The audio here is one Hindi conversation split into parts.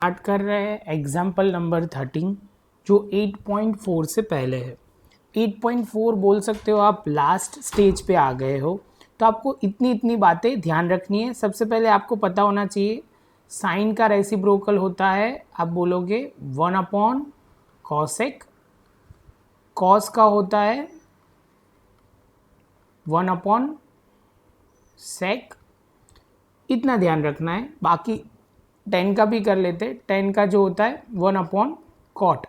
स्टार्ट कर रहे हैं एग्जाम्पल नंबर 13 जो 8.4 से पहले है। 8.4 बोल सकते हो आप लास्ट स्टेज पे आ गए हो, तो आपको इतनी बातें ध्यान रखनी है। सबसे पहले आपको पता होना चाहिए साइन का रेसिप्रोकल होता है, आप बोलोगे 1/cosec, कॉस का होता है 1/sec। इतना ध्यान रखना है। बाकी 10 का भी कर लेते। 10 का जो होता है 1/cot।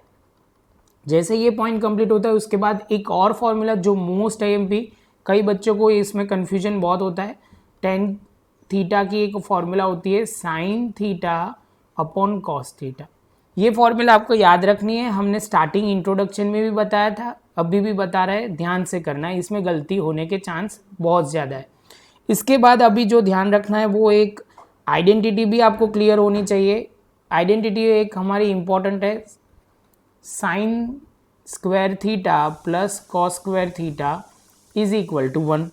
जैसे ये पॉइंट कंप्लीट होता है उसके बाद एक और फॉर्मूला जो मोस्ट आईएमपी, कई बच्चों को इसमें कन्फ्यूजन बहुत होता है। टेन थीटा की एक फॉर्मूला होती है sine theta upon cos theta. ये फॉर्मूला आपको याद रखनी है। हमने स्टार्टिंग इंट्रोडक्शन में भी बताया था, अभी भी बता रहे हैं, ध्यान से करना है, इसमें गलती होने के चांस बहुत ज़्यादा है। इसके बाद अभी जो ध्यान रखना है वो एक आइडेंटिटी भी आपको क्लियर होनी चाहिए। आइडेंटिटी एक हमारी इंपॉर्टेंट है, sine square theta plus cos square theta is equal to 1।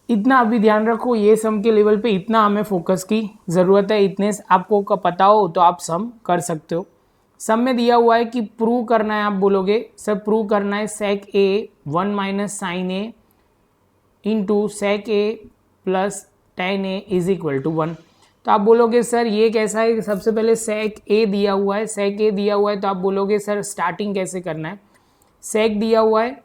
इतना अभी ध्यान रखो, ये सम के लेवल पे इतना हमें फोकस की ज़रूरत है। इतने आपको का पता हो तो आप सम कर सकते हो। सम में दिया हुआ है कि प्रूव करना है, आप बोलोगे सर प्रूव करना है sec A 1 minus sine A into sec A plus tan A is equal to 1। तो आप बोलोगे सर ये कैसा है। सबसे पहले सेक ए दिया हुआ है, सेक ए दिया हुआ है तो आप बोलोगे सर स्टार्टिंग कैसे करना है। सेक दिया हुआ है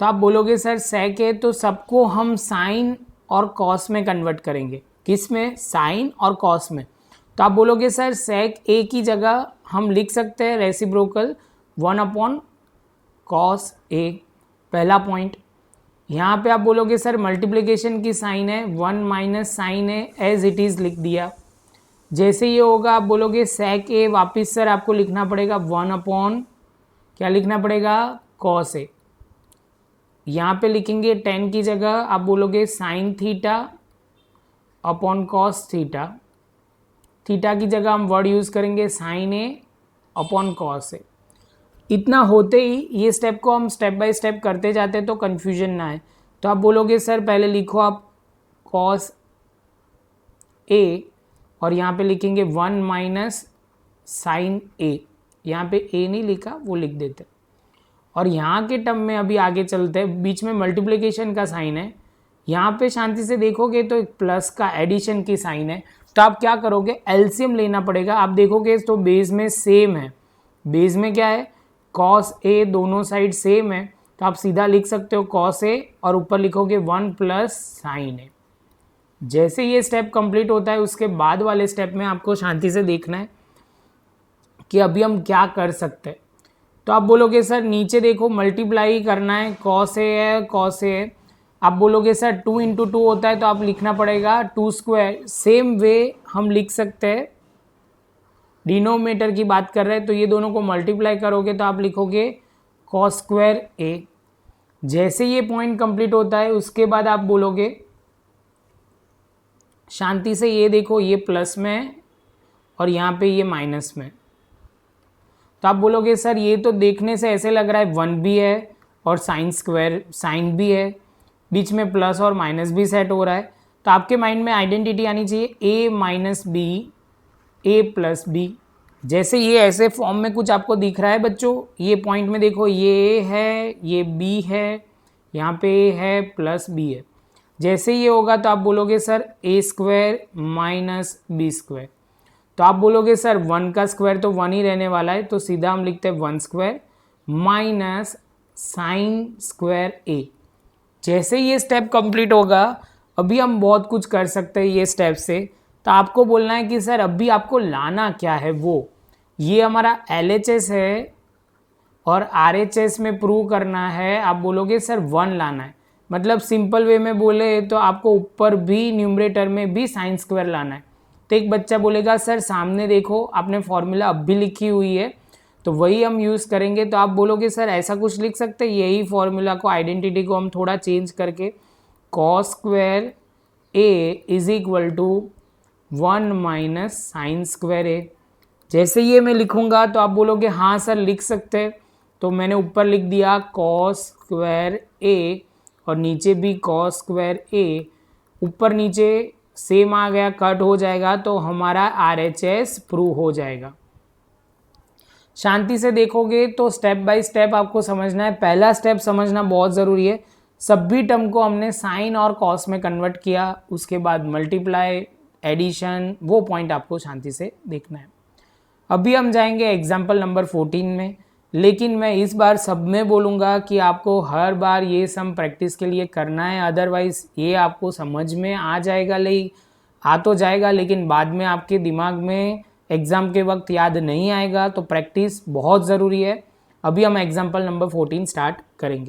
तो आप बोलोगे सर सेक ए, तो सबको हम साइन और कॉस में कन्वर्ट करेंगे। किस में? साइन और कॉस में। तो आप बोलोगे सर सेक ए की जगह हम लिख सकते हैं रेसिप्रोकल 1/cos ए। पहला पॉइंट। यहाँ पे आप बोलोगे सर मल्टीप्लिकेशन की साइन है 1 माइनस साइन है, एज इट इज़ लिख दिया। जैसे ये होगा आप बोलोगे सेक ए, वापस सर आपको लिखना पड़ेगा 1/, क्या लिखना पड़ेगा, कॉस ए। यहाँ पे लिखेंगे 10 की जगह आप बोलोगे sine theta upon cos theta. Theta की जगह हम वर्ड यूज़ करेंगे sign A upon cos A. इतना होते ही ये स्टेप को हम स्टेप बाय स्टेप करते जाते तो कन्फ्यूजन ना आए। तो आप बोलोगे सर पहले लिखो आप कॉस ए और यहाँ पे लिखेंगे 1 माइनस साइन ए। यहाँ पे ए नहीं लिखा, वो लिख देते। और यहाँ के टर्म में अभी आगे चलते हैं, बीच में मल्टीप्लिकेशन का साइन है। यहाँ पे शांति से देखोगे तो एक प्लस का एडिशन की साइन है। तो आप क्या करोगे, एलसीएम लेना पड़ेगा। आप देखोगे तो बेस में सेम है। बेस में क्या है, कॉस ए, दोनों साइड सेम है। तो आप सीधा लिख सकते हो कॉस ए और ऊपर लिखोगे 1 प्लस साइन ए। जैसे ये स्टेप कंप्लीट होता है उसके बाद वाले स्टेप में आपको शांति से देखना है कि अभी हम क्या कर सकते हैं। तो आप बोलोगे सर नीचे देखो मल्टीप्लाई करना है, कॉस ए है, कॉस ए है। आप बोलोगे सर 2 इंटू 2 होता है तो आप लिखना पड़ेगा 2 स्क्वायर। सेम वे हम लिख सकते हैं, डिनोमिनेटर की बात कर रहे हैं तो ये दोनों को मल्टीप्लाई करोगे तो आप लिखोगे कॉस स्क्वायर ए। जैसे ये पॉइंट कंप्लीट होता है उसके बाद आप बोलोगे शांति से, ये देखो ये प्लस में है और यहाँ पे ये माइनस में। तो आप बोलोगे सर ये तो देखने से ऐसे लग रहा है 1 भी है और साइन स्क्वायर साइन भी है, बीच में प्लस और माइनस भी सेट हो रहा है। तो आपके माइंड में आइडेंटिटी आनी चाहिए ए माइनस बी, ए प्लस बी। जैसे ये ऐसे फॉर्म में कुछ आपको दिख रहा है बच्चों, ये पॉइंट में देखो ये ए है, ये बी है, यहाँ पे ए है प्लस बी है। जैसे ये होगा तो आप बोलोगे सर ए स्क्वायर माइनस बी स्क्वायर। तो आप बोलोगे सर 1 का स्क्वायर तो 1 ही रहने वाला है, तो सीधा हम लिखते हैं 1 square minus sine square A. जैसे ये स्टेप कंप्लीट होगा अभी हम बहुत कुछ कर सकते हैं ये स्टेप से। तो आपको बोलना है कि सर अभी आपको लाना क्या है, वो ये हमारा LHS है और RHS में प्रूव करना है। आप बोलोगे सर 1 लाना है, मतलब सिंपल वे में बोले तो आपको ऊपर भी न्यूमरेटर में भी साइन स्क्वायर लाना है। तो एक बच्चा बोलेगा सर सामने देखो आपने फॉर्मूला अब भी लिखी हुई है तो वही हम यूज़ करेंगे। तो आप बोलोगे सर ऐसा कुछ लिख सकते हैं, यही फॉर्मूला को, आइडेंटिटी को हम थोड़ा चेंज करके cos square A is equal to 1 minus sine square A. जैसे ये मैं लिखूंगा तो आप बोलोगे हाँ सर लिख सकते हैं। तो मैंने ऊपर लिख दिया कॉस स्क्वायर ए और नीचे भी कॉस स्क्वायर ए। ऊपर नीचे सेम आ गया, कट हो जाएगा तो हमारा RHS प्रूव हो जाएगा। शांति से देखोगे तो स्टेप बाय स्टेप आपको समझना है। पहला स्टेप समझना बहुत ज़रूरी है, सभी टर्म को हमने साइन और कॉस में कन्वर्ट किया, उसके बाद मल्टीप्लाई, एडिशन, वो पॉइंट आपको शांति से देखना है। अभी हम जाएंगे एग्जाम्पल नंबर 14 में, लेकिन मैं इस बार सब में बोलूँगा कि आपको हर बार ये सम प्रैक्टिस के लिए करना है, अदरवाइज़ ये आपको समझ में आ जाएगा, आ तो जाएगा लेकिन बाद में आपके दिमाग में एग्ज़ाम के वक्त याद नहीं आएगा, तो प्रैक्टिस बहुत ज़रूरी है। अभी हम एग्जाम्पल नंबर 14 स्टार्ट करेंगे।